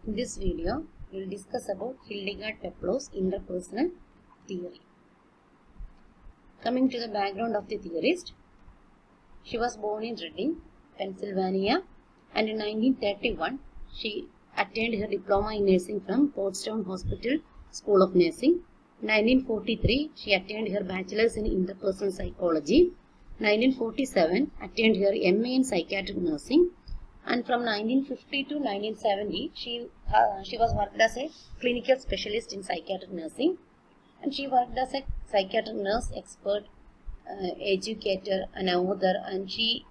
In this video, we will discuss about Hildegard-Peplow's interpersonal theory. Coming to the background of the theorist, she was born in Reading, Pennsylvania, and in 1931 she attained her diploma in nursing from Pottstown Hospital School of Nursing. In 1943 she attained her bachelor's in interpersonal psychology. 1947 attained her MA in psychiatric nursing. And from 1950 to 1970, she was worked as a clinical specialist in psychiatric nursing, and she worked as a psychiatric nurse expert, educator, and author, and she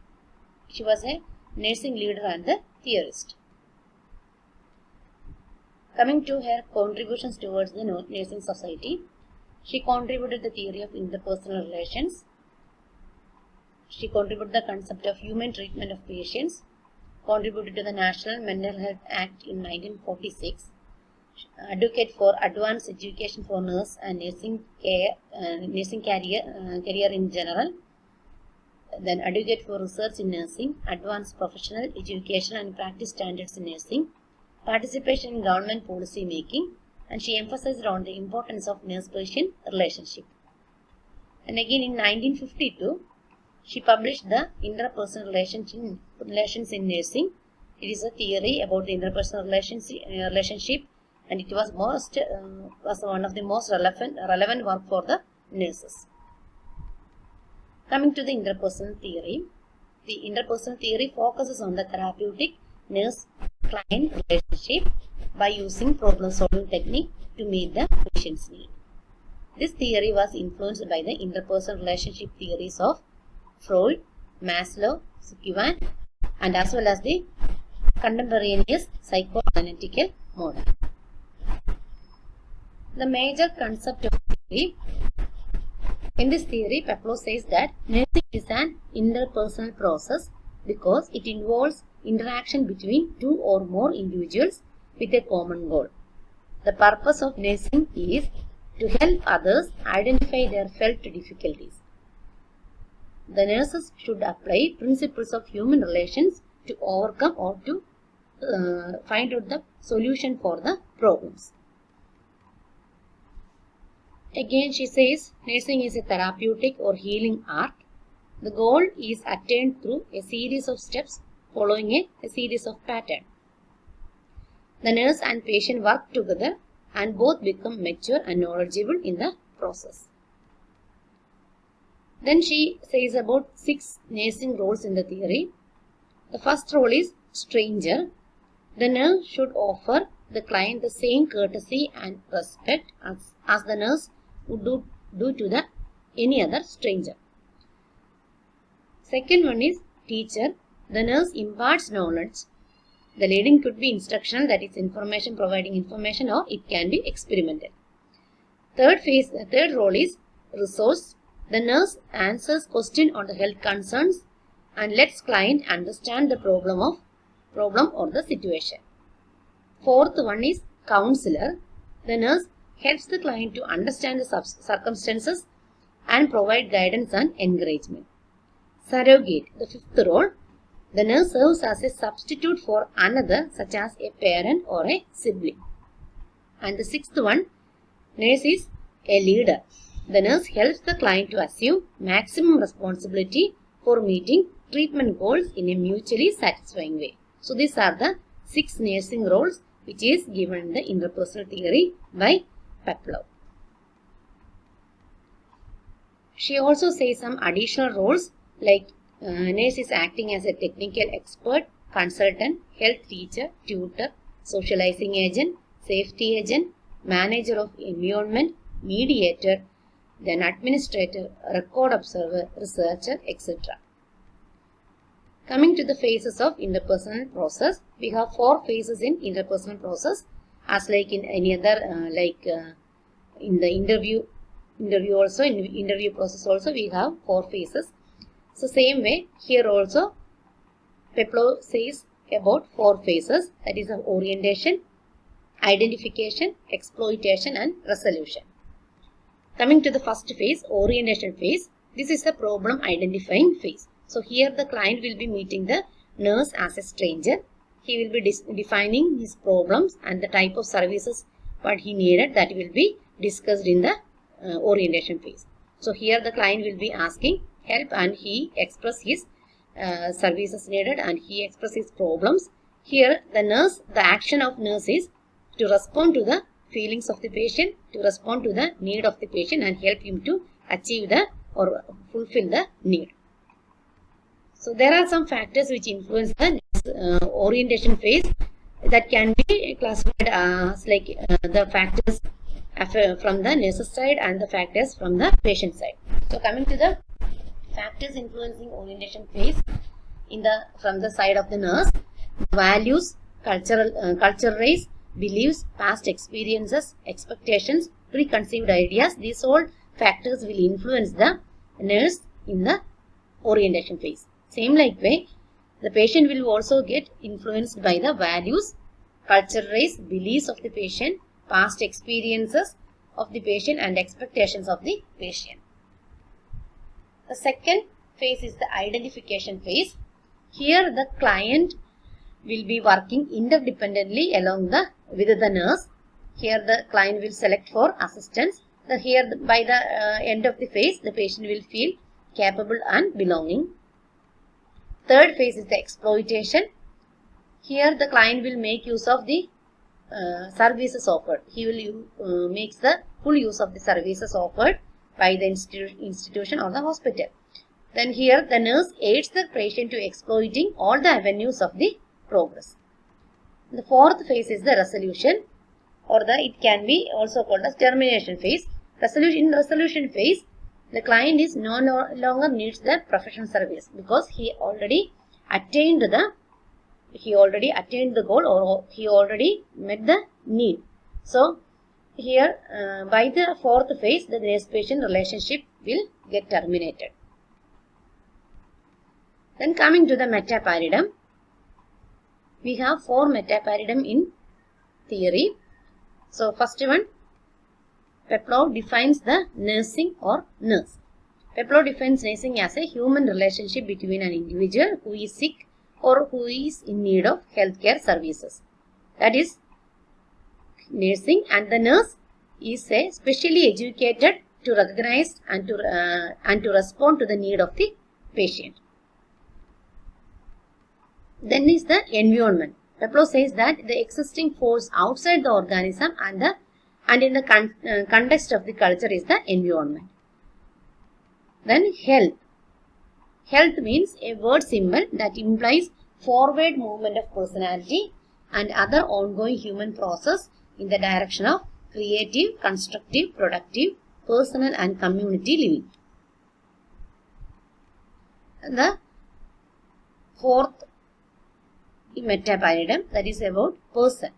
was a nursing leader and the theorist. Coming to her contributions towards the nursing society, she contributed the theory of interpersonal relations. She contributed the concept of human treatment of patients. Contributed to the National Mental Health Act in 1946, advocate for advanced education for nurse and nursing career in general, then advocate for research in nursing, advanced professional education and practice standards in nursing, participation in government policy making, and she emphasized on the importance of nurse-patient relationship. And again in 1952, she published the Interpersonal Relations in Nursing. It is a theory about the interpersonal relationship, and it was one of the most relevant work for the nurses. Coming to the interpersonal theory, the interpersonal theory focuses on the therapeutic nurse-client relationship by using problem-solving technique to meet the patient's need. This theory was influenced by the interpersonal relationship theories of Freud, Maslow, Zuckerman, and as well as the contemporaneous psychoanalytical model. The major concept of theory. In this theory, Peplow says that nursing is an interpersonal process because it involves interaction between two or more individuals with a common goal. The purpose of nursing is to help others identify their felt difficulties. The nurses should apply principles of human relations to overcome or to find out the solution for the problems. Again, she says nursing is a therapeutic or healing art. The goal is attained through a series of steps following a series of patterns. The nurse and patient work together and both become mature and knowledgeable in the process. Then she says about 6 nursing roles in the theory. The first role is stranger. The nurse should offer the client the same courtesy and respect as the nurse would do to any other stranger. Second one is teacher. The nurse imparts knowledge. The leading could be instructional, that is information, providing information, or it can be experimental. Third role is resource. The nurse answers questions on the health concerns and lets client understand the problem or the situation. Fourth one is counselor. The nurse helps the client to understand the circumstances and provide guidance and encouragement. Surrogate, the fifth role. The nurse serves as a substitute for another, such as a parent or a sibling. And the sixth one, nurse is a leader. The nurse helps the client to assume maximum responsibility for meeting treatment goals in a mutually satisfying way. So these are the 6 nursing roles which is given in the interpersonal theory by Peplow. She also says some additional roles like nurse is acting as a technical expert, consultant, health teacher, tutor, socializing agent, safety agent, manager of environment, mediator, then administrator, record observer, researcher, etc. Coming to the phases of interpersonal process, we have 4 phases in interpersonal process, as like in any other, in the interview process also we have 4 phases. So same way here also Peplow says about 4 phases, that is of orientation, identification, exploitation, and resolution. Coming to the first phase, orientation phase, this is the problem identifying phase. So here the client will be meeting the nurse as a stranger. he will be defining his problems and the type of services what he needed, that will be discussed in the orientation phase. So here the client will be asking help and he express his services needed and he express his problems. Here the action of nurse is to respond to the feelings of the patient, to respond to the need of the patient and help him to achieve the or fulfill the need. So there are some factors which influence the orientation phase that can be classified as like the factors from the nurse's side and the factors from the patient side. So coming to the factors influencing orientation phase from the side of the nurse, values, cultural race, beliefs, past experiences, expectations, preconceived ideas, these all factors will influence the nurse in the orientation phase. Same like way, the patient will also get influenced by the values, cultural race, beliefs of the patient, past experiences of the patient and expectations of the patient. The second phase is the identification phase. Here the client will be working interdependently with the nurse. Here the client will select for assistance. Here by the end of the phase, the patient will feel capable and belonging. Third phase is the exploitation. Here the client will make use of the services offered. He will makes the full use of the services offered by the institution or the hospital. Then here the nurse aids the patient to exploiting all the avenues of the progress. The fourth phase is the resolution, or it can be also called as termination phase. In resolution phase, the client is no longer needs the professional service because he already attained the goal or he already met the need. So here by the fourth phase, the nurse-patient relationship will get terminated. Then coming to the meta-paradigm, we have 4 meta-paradigm in theory. So first one, Peplow defines the nursing or nurse. Peplow defines nursing as a human relationship between an individual who is sick or who is in need of healthcare services. That is nursing, and the nurse is a specially educated to recognize and to respond to the need of the patient. Then is the environment. Peplow says that the existing force outside the organism and in the context of the culture is the environment. Then health. Health means a word symbol that implies forward movement of personality and other ongoing human process in the direction of creative, constructive, productive, personal and community living. And the fourth meta-paradigm, that is about person.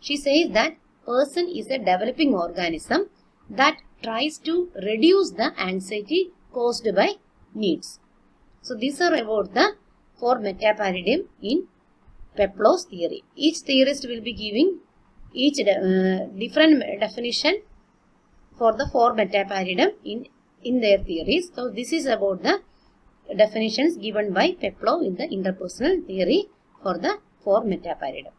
She says that person is a developing organism that tries to reduce the anxiety caused by needs. So these are about the 4 meta-paradigm in Peplow's theory. Each theorist will be giving each different definition for the 4 meta-paradigm in their theories. So this is about the definitions given by Peplow in the interpersonal theory for the 4 meta-paradigm.